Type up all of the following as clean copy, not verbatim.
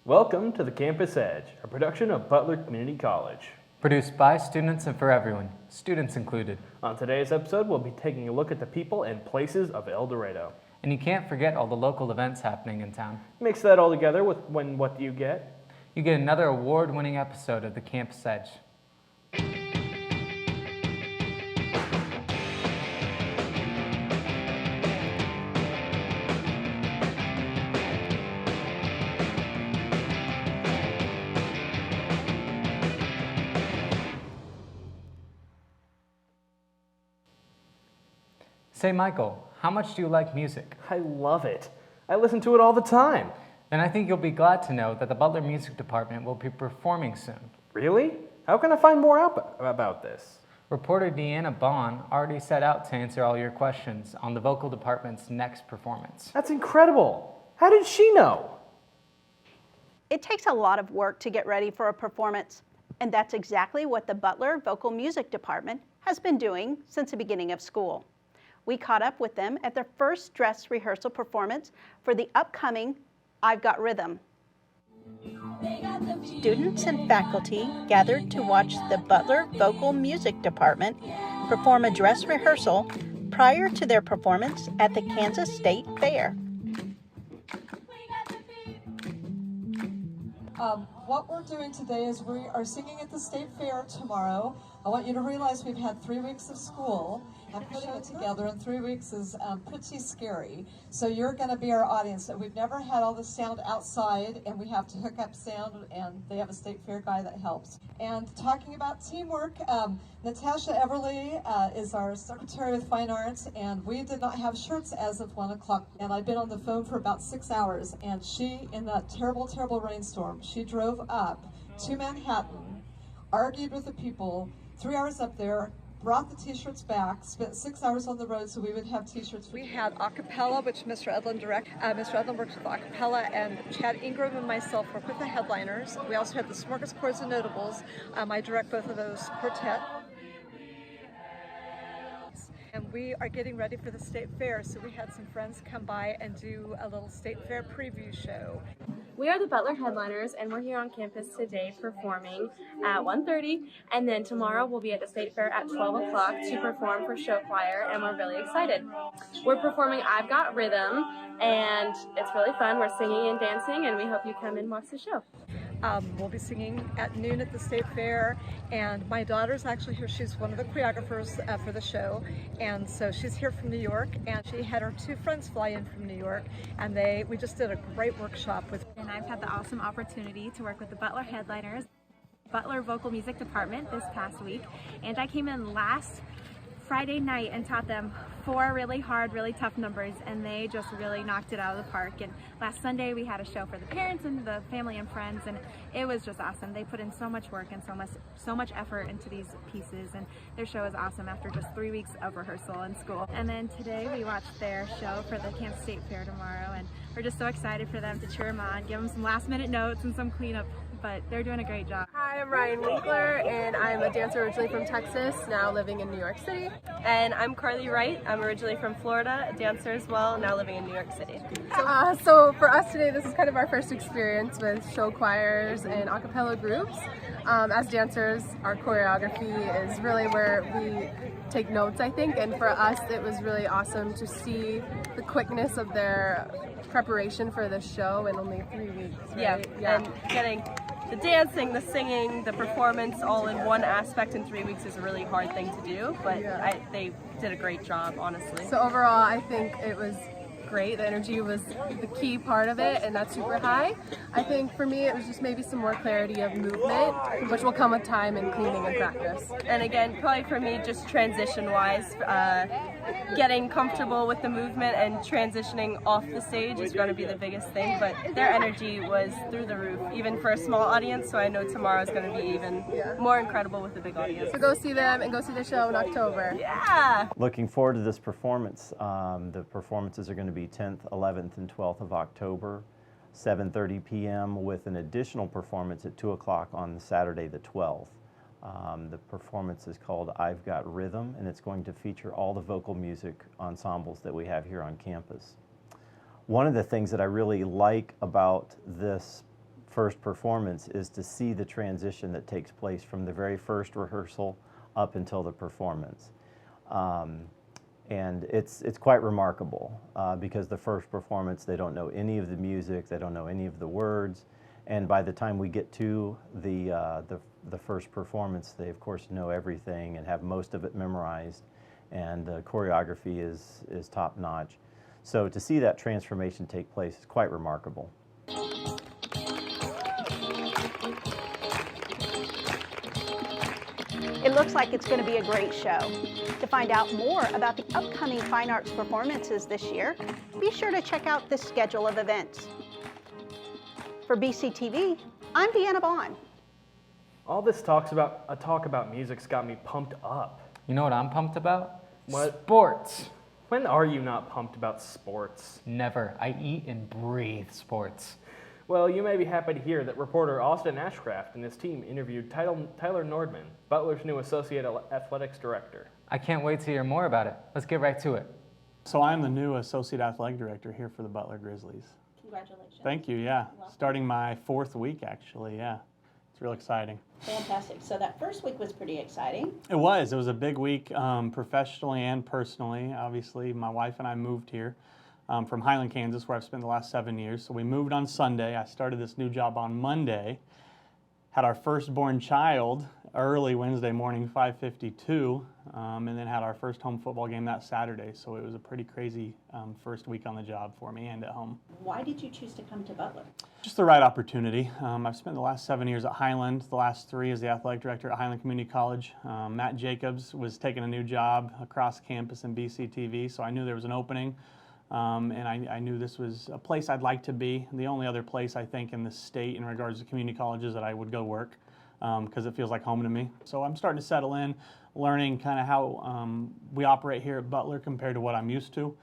Welcome to the Campus Edge, a production of Butler Community College. Produced by students and for everyone, students included. On today's episode, we'll be taking a look at the people and places of El Dorado. And you can't forget all the local events happening in town. Mix that all together with what do you get? You get another award-winning episode of the Campus Edge. Say, Michael, how much do you like music? I love it. I listen to it all the time. Then I think you'll be glad to know that the Butler Music Department will be performing soon. Really? How can I find more out about this? Reporter Deanna Bonn already set out to answer all your questions on the vocal department's next performance. That's incredible. How did she know? It takes a lot of work to get ready for a performance, and that's exactly what the Butler Vocal Music Department has been doing since the beginning of school. We caught up with them at their first dress rehearsal performance for the upcoming I've Got Rhythm. Students and faculty gathered to watch the Butler Vocal Music Department perform a dress rehearsal prior to their performance at the Kansas State Fair. What we're doing today is we are singing at the State Fair tomorrow. I want you to realize we've had 3 weeks of school and putting it together in 3 weeks is pretty scary. So you're going to be our audience. We've never had all this sound outside, and we have to hook up sound, and they have a State Fair guy that helps. And talking about teamwork, Natasha Everly is our Secretary of Fine Arts, and we did not have shirts as of 1 o'clock. And I've been on the phone for about 6 hours, and she, in that terrible, terrible rainstorm, she drove up to Manhattan, argued with the people, 3 hours up there, brought the t-shirts back, spent 6 hours on the road so we would have t-shirts. We had a cappella, which Mr. Edlin directed. Mr. Edlin works with a cappella, and Chad Ingram and myself work with the headliners. We also have the Smorgasbords and Notables. I direct both of those quartet. And we are getting ready for the State Fair, so we had some friends come by and do a little State Fair preview show. We are the Butler Headliners, and we're here on campus today performing at 1:30, and then tomorrow we'll be at the State Fair at 12 o'clock to perform for show choir, and we're really excited. We're performing I've Got Rhythm, and it's really fun. We're singing and dancing, and we hope you come and watch the show. We'll be singing at noon at the State Fair, and my daughter's actually here. She's one of the choreographers for the show, and so she's here from New York, and she had her 2 friends fly in from New York, and we just did a great workshop with. And I've had the awesome opportunity to work with the Butler Headliners, Butler Vocal Music Department this past week, and I came in last Friday night and taught them 4 really hard, really tough numbers, and they just really knocked it out of the park. And last Sunday we had a show for the parents and the family and friends, and it was just awesome. They put in so much work and so much effort into these pieces, and their show is awesome after just 3 weeks of rehearsal in school. And then today we watched their show for the Kansas State Fair tomorrow, and we're just so excited for them to cheer them on, give them some last minute notes and some cleanup, but they're doing a great job. Hi, I'm Ryan Winkler, and I'm a dancer originally from Texas, now living in New York City. And I'm Carly Wright. I'm originally from Florida, a dancer as well, now living in New York City. So for us today, this is kind of our first experience with show choirs and a cappella groups. As dancers, our choreography is really where we take notes, I think, and for us it was really awesome to see the quickness of their preparation for the show in only 3 weeks. Right? Yeah, and getting the dancing, the singing, the performance all in one aspect in 3 weeks is a really hard thing to do, but they did a great job, honestly. So overall, I think it was great. The energy was the key part of it, and that's super high. I think for me it was just maybe some more clarity of movement, which will come with time and cleaning and practice. And again, probably for me, just transition-wise, getting comfortable with the movement and transitioning off the stage is going to be the biggest thing, but their energy was through the roof, even for a small audience, so I know tomorrow is going to be even more incredible with a big audience. So go see them and go see the show in October. Yeah! Looking forward to this performance. The performances are going to be 10th, 11th, and 12th of October, 7:30 p.m. with an additional performance at 2 o'clock on Saturday the 12th. The performance is called I've Got Rhythm, and it's going to feature all the vocal music ensembles that we have here on campus. One of the things that I really like about this first performance is to see the transition that takes place from the very first rehearsal up until the performance. And it's quite remarkable because the first performance, they don't know any of the music, they don't know any of the words, and by the time we get to the first performance, they of course know everything and have most of it memorized, and the choreography is top notch. So to see that transformation take place is quite remarkable. It looks like it's going to be a great show. To find out more about the upcoming fine arts performances this year, be sure to check out the schedule of events. For BCTV, I'm Deanna Bonn. All this talk about music's got me pumped up. You know what I'm pumped about? What? Sports. When are you not pumped about sports? Never. I eat and breathe sports. Well, you may be happy to hear that reporter Austin Ashcraft and his team interviewed Tyler Nordman, Butler's new Associate Athletics Director. I can't wait to hear more about it. Let's get right to it. So I'm the new Associate Athletic Director here for the Butler Grizzlies. Congratulations. Thank you, yeah. Starting my 4th week, actually, yeah. It's real exciting. Fantastic. So that first week was pretty exciting. It was a big week professionally and personally. Obviously, my wife and I moved here from Highland, Kansas, where I've spent the last 7 years. So we moved on Sunday. I started this new job on Monday. Had our firstborn child early Wednesday morning, 5:52, and then had our first home football game that Saturday. So it was a pretty crazy first week on the job for me and at home. Why did you choose to come to Butler? Just the right opportunity. I've spent the last 7 years at Highland, the last 3 as the athletic director at Highland Community College. Matt Jacobs was taking a new job across campus in BCTV, so I knew there was an opening. And I knew this was a place I'd like to be. The only other place I think in the state in regards to community colleges that I would go work because it feels like home to me. So I'm starting to settle in, learning kind of how we operate here at Butler compared to what I'm used to.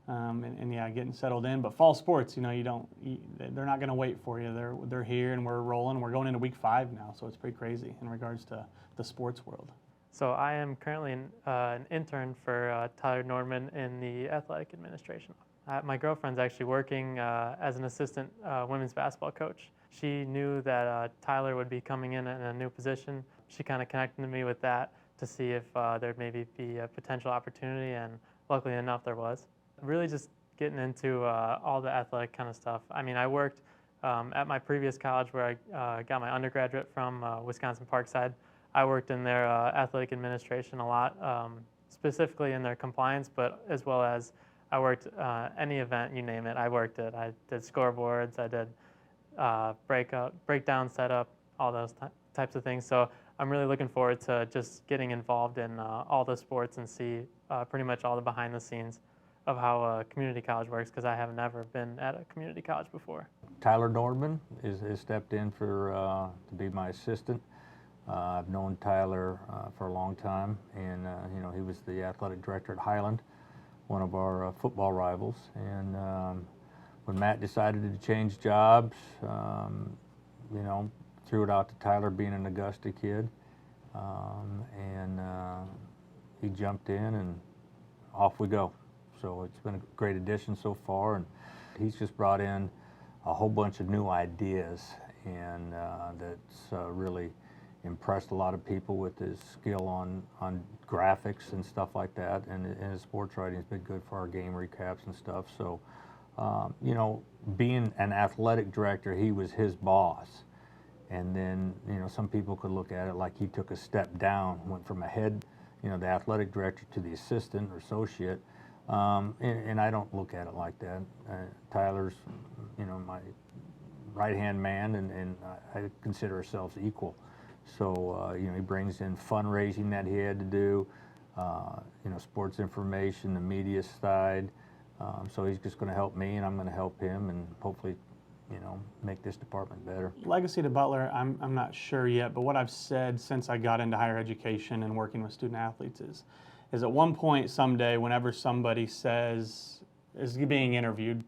And yeah, getting settled in. But fall sports, they're not going to wait for you. They're here and we're rolling. We're going into week 5 now, so it's pretty crazy in regards to the sports world. So I am currently an intern for Tyler Nordman in the athletic administration. My girlfriend's actually working as an assistant women's basketball coach. She knew that Tyler would be coming in a new position. She kind of connected me with that to see if there'd maybe be a potential opportunity, and luckily enough there was. Really just getting into all the athletic kind of stuff. I mean, I worked at my previous college where I got my undergraduate from Wisconsin Parkside. I worked in their athletic administration a lot, specifically in their compliance, but as well as I worked any event, you name it, I worked it. I did scoreboards, I did breakdown, setup, all those types of things. So I'm really looking forward to just getting involved in all the sports and see pretty much all the behind the scenes of how a community college works, because I have never been at a community college before. Tyler Nordman is stepped in for to be my assistant. I've known Tyler for a long time, and he was the athletic director at Highland, one of our football rivals. And when Matt decided to change jobs, threw it out to Tyler, being an Augusta kid, and he jumped in, and off we go. So it's been a great addition so far, and he's just brought in a whole bunch of new ideas, and that's really impressed a lot of people with his skill on graphics and stuff like that, and his sports writing has been good for our game recaps and stuff. So, being an athletic director, he was his boss, and then some people could look at it like he took a step down, went from a head, the athletic director to the assistant or associate, and I don't look at it like that. Tyler's, my right-hand man, and I consider ourselves equal. So, he brings in fundraising that he had to do, sports information, the media side. So he's just going to help me, and I'm going to help him, and hopefully, make this department better. Legacy to Butler, I'm not sure yet, but what I've said since I got into higher education and working with student athletes is at one point someday, whenever somebody is being interviewed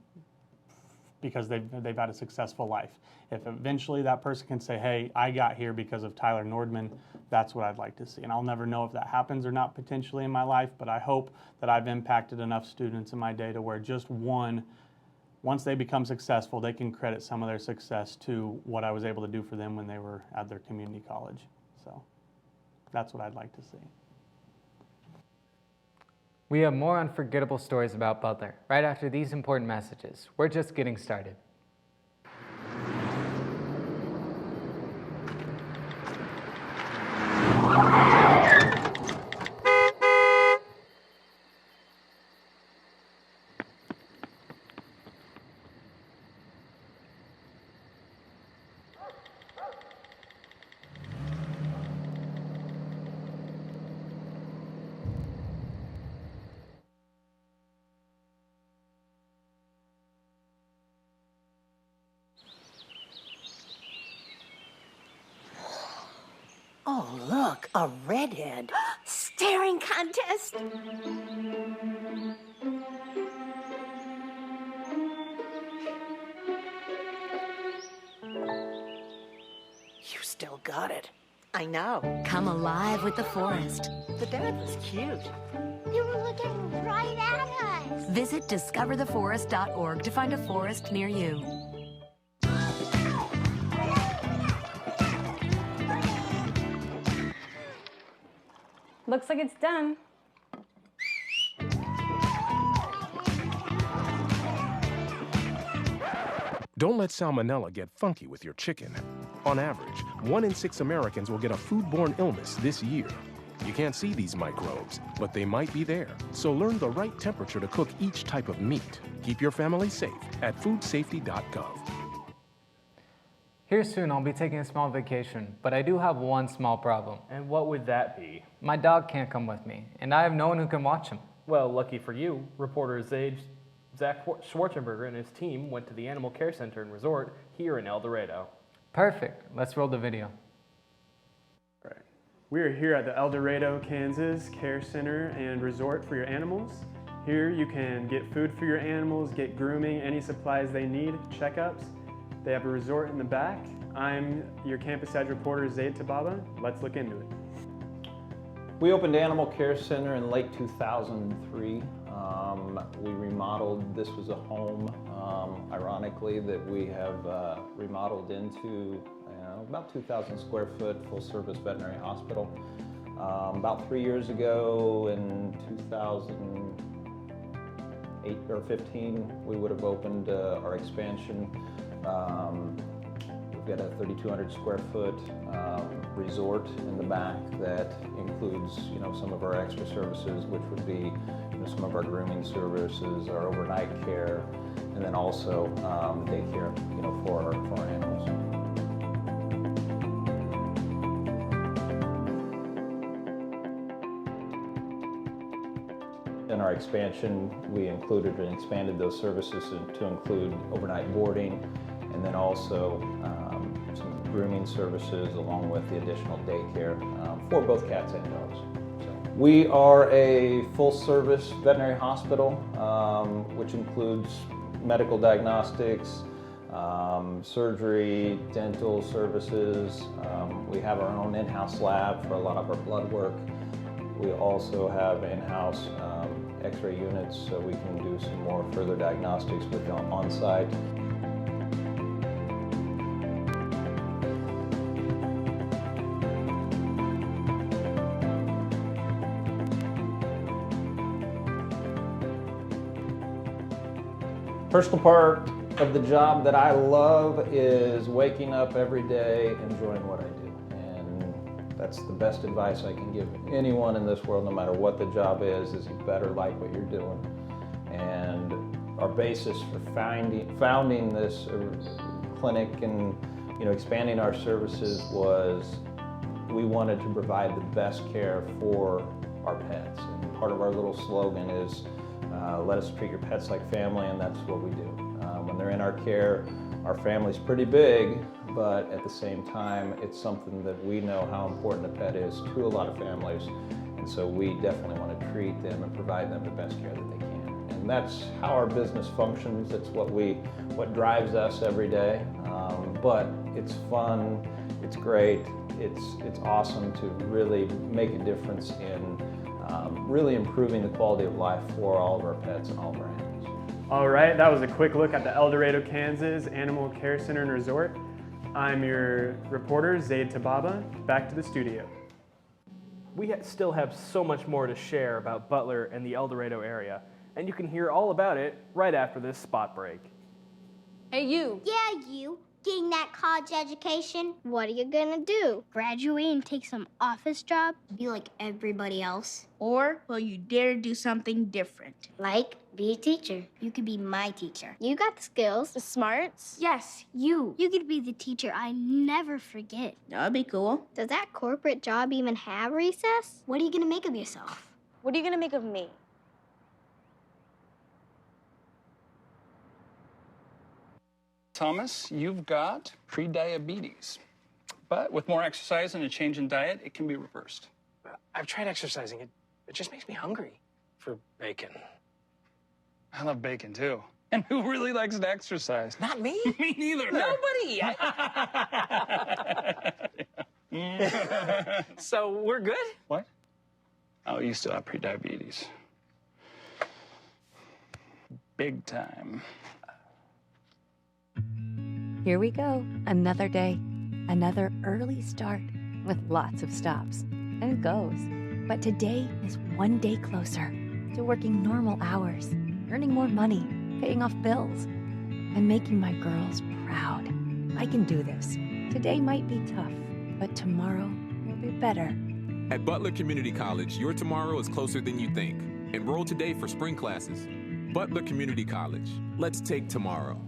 because they've had a successful life, if eventually that person can say, hey, I got here because of Tyler Nordman, that's what I'd like to see. And I'll never know if that happens or not potentially in my life, but I hope that I've impacted enough students in my day to where just one once they become successful, they can credit some of their success to what I was able to do for them when they were at their community college. So that's what I'd like to see. We have more unforgettable stories about Butler right after these important messages. We're just getting started. Oh, look, a redhead. Staring contest. You still got it. I know. Come alive with the forest. The dad was cute. They were looking right at us. Visit discovertheforest.org to find a forest near you. Looks like it's done. Don't let salmonella get funky with your chicken. On average, 1 in 6 Americans will get a foodborne illness this year. You can't see these microbes, but they might be there. So learn the right temperature to cook each type of meat. Keep your family safe at foodsafety.gov. Here soon, I'll be taking a small vacation, but I do have one small problem. And what would that be? My dog can't come with me, and I have no one who can watch him. Well, lucky for you, reporter Zach Schwarzenberger and his team went to the Animal Care Center and Resort here in El Dorado. Perfect. Let's roll the video. Right. We are here at the El Dorado, Kansas Care Center and Resort for your animals. Here you can get food for your animals, get grooming, any supplies they need, checkups. They have a resort in the back. I'm your campus side reporter, Zaid Tababa. Let's look into it. We opened Animal Care Center in late 2003. We remodeled, this was a home, ironically, that we have remodeled into about 2,000 square foot full service veterinary hospital. About 3 years ago in 2008 or 15, we would have opened our expansion. We've got a 3,200 square foot resort in the back that includes, some of our extra services, which would be, some of our grooming services, our overnight care, and then also daycare, for our animals. In our expansion, we included and expanded those services to include overnight boarding, and then also some grooming services along with the additional daycare for both cats and dogs. So, we are a full-service veterinary hospital, which includes medical diagnostics, surgery, dental services. We have our own in-house lab for a lot of our blood work. We also have in-house X-ray units, so we can do some more further diagnostics with on-site. Personal part of the job that I love is waking up every day, enjoying what I do. That's the best advice I can give anyone in this world, no matter what the job is you better like what you're doing. And our basis for founding this clinic and expanding our services was we wanted to provide the best care for our pets. And part of our little slogan is let us treat your pets like family, and that's what we do. When they're in our care, our family's pretty big, but at the same time, it's something that we know how important a pet is to a lot of families, and so we definitely want to treat them and provide them the best care that they can. And that's how our business functions. It's what drives us every day. But it's fun, it's great, it's awesome to really make a difference in really improving the quality of life for all of our pets and all of our animals. All right, that was a quick look at the El Dorado, Kansas Animal Care Center and Resort. I'm your reporter, Zaid Tababa. Back to the studio. We still have so much more to share about Butler and the El Dorado area, and you can hear all about it right after this spot break. Hey, you. Yeah, you. Getting that college education, what are you gonna do? Graduate and take some office job? Be like everybody else? Or will you dare do something different? Like, be a teacher. You could be my teacher. You got the skills. The smarts? Yes, you. You could be the teacher I never forget. That'd be cool. Does that corporate job even have recess? What are you gonna make of yourself? What are you gonna make of me? Thomas, you've got pre-diabetes. But with more exercise and a change in diet, it can be reversed. I've tried exercising. It just makes me hungry for bacon. I love bacon, too. And who really likes to exercise? Not me. Me neither. Nobody. So we're good? What? Oh, you still have pre-diabetes. Big time. Here we go, another day, another early start with lots of stops. And it goes. But today is one day closer to working normal hours, earning more money, paying off bills, and making my girls proud. I can do this. Today might be tough, but tomorrow will be better. At Butler Community College, your tomorrow is closer than you think. Enroll today for spring classes. Butler Community College. Let's take tomorrow.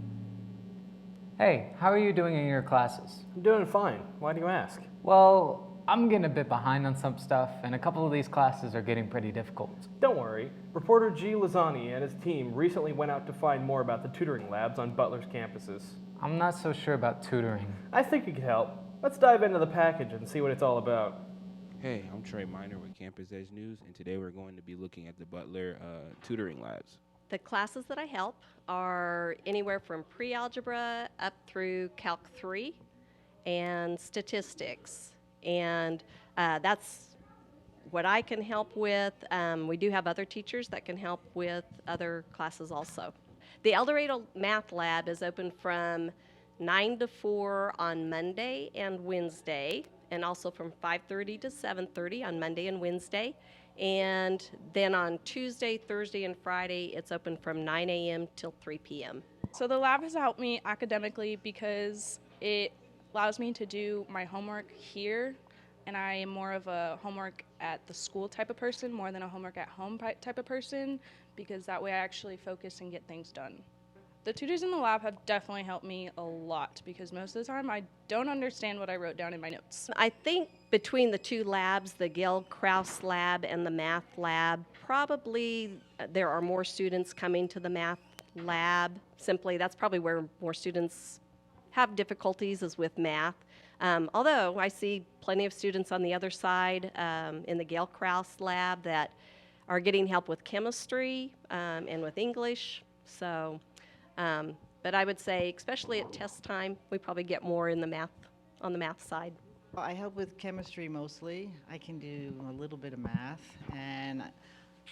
Hey, how are you doing in your classes? I'm doing fine. Why do you ask? Well, I'm getting a bit behind on some stuff, and a couple of these classes are getting pretty difficult. Don't worry. Reporter G. Lozani and his team recently went out to find more about the tutoring labs on Butler's campuses. I'm not so sure about tutoring. I think it could help. Let's dive into the package and see what it's all about. Hey, I'm Trey Miner with Campus Edge News, and today we're going to be looking at the Butler tutoring labs. The classes that I help are anywhere from pre-algebra up through Calc 3 and statistics. And that's what I can help with. We do have other teachers that can help with other classes also. The El Dorado Math Lab is open from 9 to 4 on Monday and Wednesday, and also from 5:30 to 7:30 on Monday and Wednesday. And then on Tuesday, Thursday, and Friday, it's open from 9 a.m. till 3 p.m. So the lab has helped me academically because it allows me to do my homework here, and I am more of a homework at the school type of person more than a homework at home type of person, because that way I actually focus and get things done. The tutors in the lab have definitely helped me a lot because most of the time I don't understand what I wrote down in my notes. I think between the two labs, the Gail Krause lab and the math lab, probably there are more students coming to the math lab. Simply, that's probably where more students have difficulties is with math. Although I see plenty of students on the other side in the Gail Krause lab that are getting help with chemistry and with English. So. But I would say, especially at test time, we probably get more in the math, on the math side. I help with chemistry mostly. I can do a little bit of math, and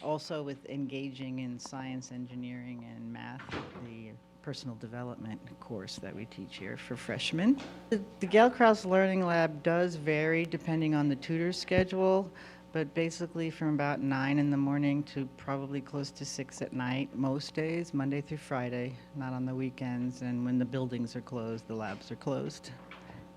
also with engaging in science, engineering, and math, the personal development course that we teach here for freshmen. The Gail Krause Learning Lab does vary depending on the tutor's schedule, but basically from about 9 in the morning to probably close to 6 at night, most days, Monday through Friday, not on the weekends, and when the buildings are closed, the labs are closed.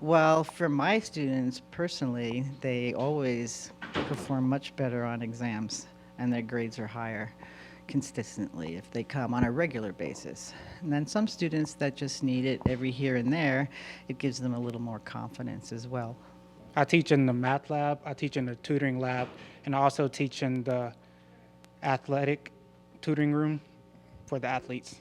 Well, for my students personally, they always perform much better on exams, and their grades are higher consistently if they come on a regular basis. And then some students that just need it every here and there, it gives them a little more confidence as well. I teach in the math lab, I teach in the tutoring lab, and I also teach in the athletic tutoring room for the athletes.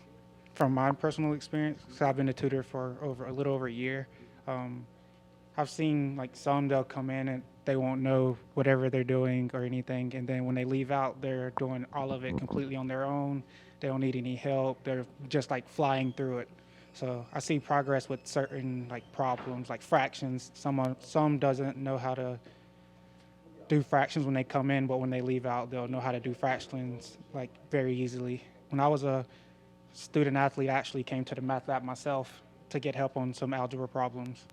From my personal experience, because I've been a tutor for a little over a year, I've seen like some they'll come in and they won't know whatever they're doing or anything, and then when they leave out, they're doing all of it completely on their own. They don't need any help. They're just like flying through it. So I see progress with certain like problems, like fractions. Some doesn't know how to do fractions when they come in, but when they leave out, they'll know how to do fractions like very easily. When I was a student athlete, I actually came to the math lab myself to get help on some algebra problems,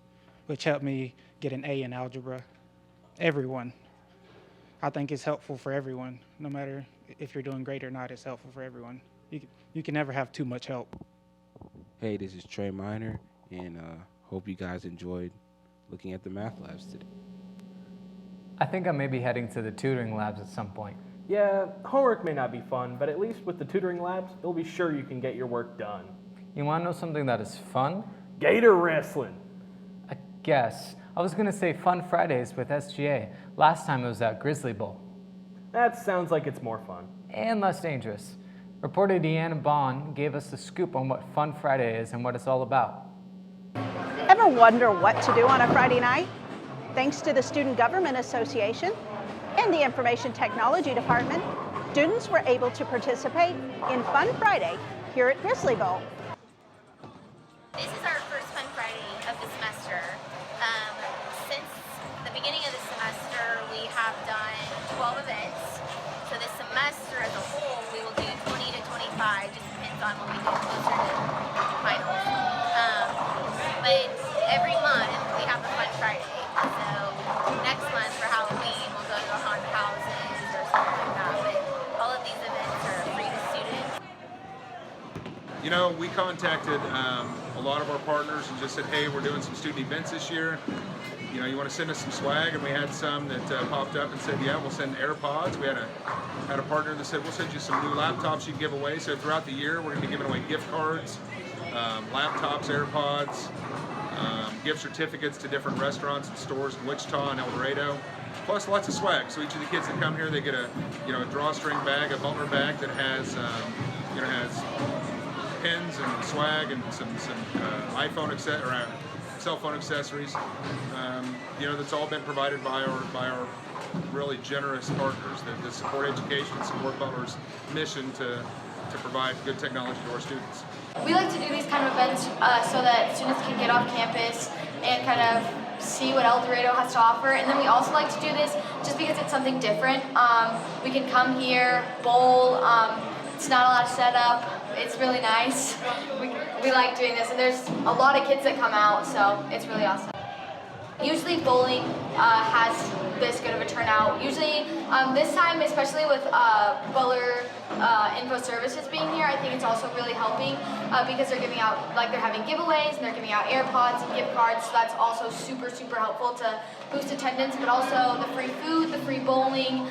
which helped me get an A in algebra. Everyone. I think it's helpful for everyone. No matter if you're doing great or not, it's helpful for everyone. You can never have too much help. Hey, this is Trey Minor, and hope you guys enjoyed looking at the math labs today. I think I may be heading to the tutoring labs at some point. Yeah, homework may not be fun, but at least with the tutoring labs, you'll be sure you can get your work done. You want to know something that is fun? Gator wrestling. I guess. I was going to say Fun Fridays with SGA. Last time it was at Grizzly Bowl. That sounds like it's more fun. And less dangerous. Reporter Deanna Bonn gave us the scoop on what Fun Friday is and what it's all about. Ever wonder what to do on a Friday night? Thanks to the Student Government Association and the Information Technology Department, students were able to participate in Fun Friday here at Grizzly Bowl. This is our first Fun Friday of the semester. Since the beginning of the semester, we have done 12 events. So this semester as a whole, we will do 20 to 25, just depends on when we get closer to finals. But every month, we have a Fun Friday. So next month for Halloween, we'll go to the haunted houses or something like that. But all of these events are free to students. You know, we contacted a lot of our partners and just said, hey, we're doing some student events this year. You know, you want to send us some swag? And we had some that popped up and said, yeah, we'll send AirPods. We had a partner that said, we'll send you some new laptops you can give away. So throughout the year, we're going to be giving away gift cards, laptops, AirPods, gift certificates to different restaurants and stores in Wichita and El Dorado, plus lots of swag. So each of the kids that come here, they get a drawstring bag, a Butler bag that has has pins and swag and some iPhone or cell phone accessories. That's all been provided by our really generous partners that support education, support Butler's mission to provide good technology to our students. We like to do these kind of events so that students can get off campus and kind of see what El Dorado has to offer. And then we also like to do this just because it's something different. We can come here, bowl. It's not a lot of setup. It's really nice. We like doing this, and there's a lot of kids that come out, so it's really awesome. Usually bowling has this good of a turnout. Usually this time, especially with Butler Info Services being here, I think it's also really helping because they're giving out, they're having giveaways and they're giving out AirPods and gift cards, so that's also super, super helpful to boost attendance, but also the free food, the free bowling,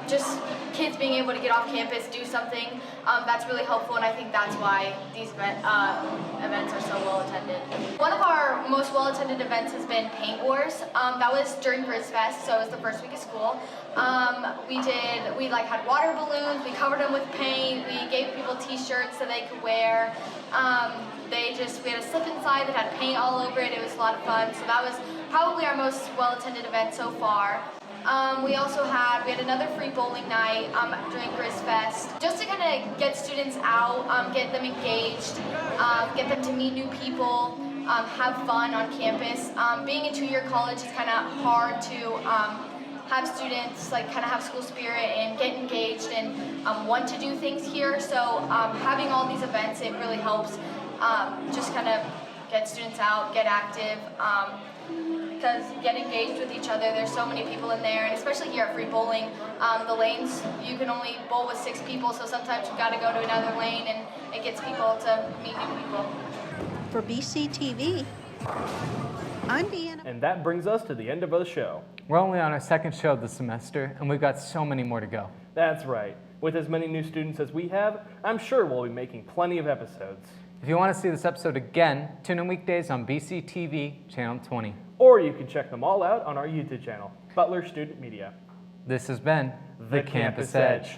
just kids being able to get off campus, do something, that's really helpful, and I think that's why these events are so well attended. One of our most well attended events has been Paint Wars. That was during Grizz Fest, so it was the first week of school. We had water balloons, we covered them with paint, we gave people t-shirts so they could wear. We had a slip and slide that had paint all over it. It was a lot of fun, so that was probably our most well-attended event so far. We had another free bowling night during Grizz Fest, just to kind of get students out, get them engaged, get them to meet new people, have fun on campus. Being a two-year college is kind of hard to have students kind of have school spirit and get engaged and want to do things here. So having all these events, it really helps just kind of get students out, get active, because get engaged with each other. There's so many people in there, and especially here at free bowling, the lanes, you can only bowl with 6 people, so sometimes you've got to go to another lane, and it gets people to meet new people. For BCTV, I'm Deanna. And that brings us to the end of the show. We're only on our second show of the semester, and we've got so many more to go. That's right. With as many new students as we have, I'm sure we'll be making plenty of episodes. If you want to see this episode again, tune in weekdays on BCTV, Channel 20. Or you can check them all out on our YouTube channel, Butler Student Media. This has been The Campus Edge.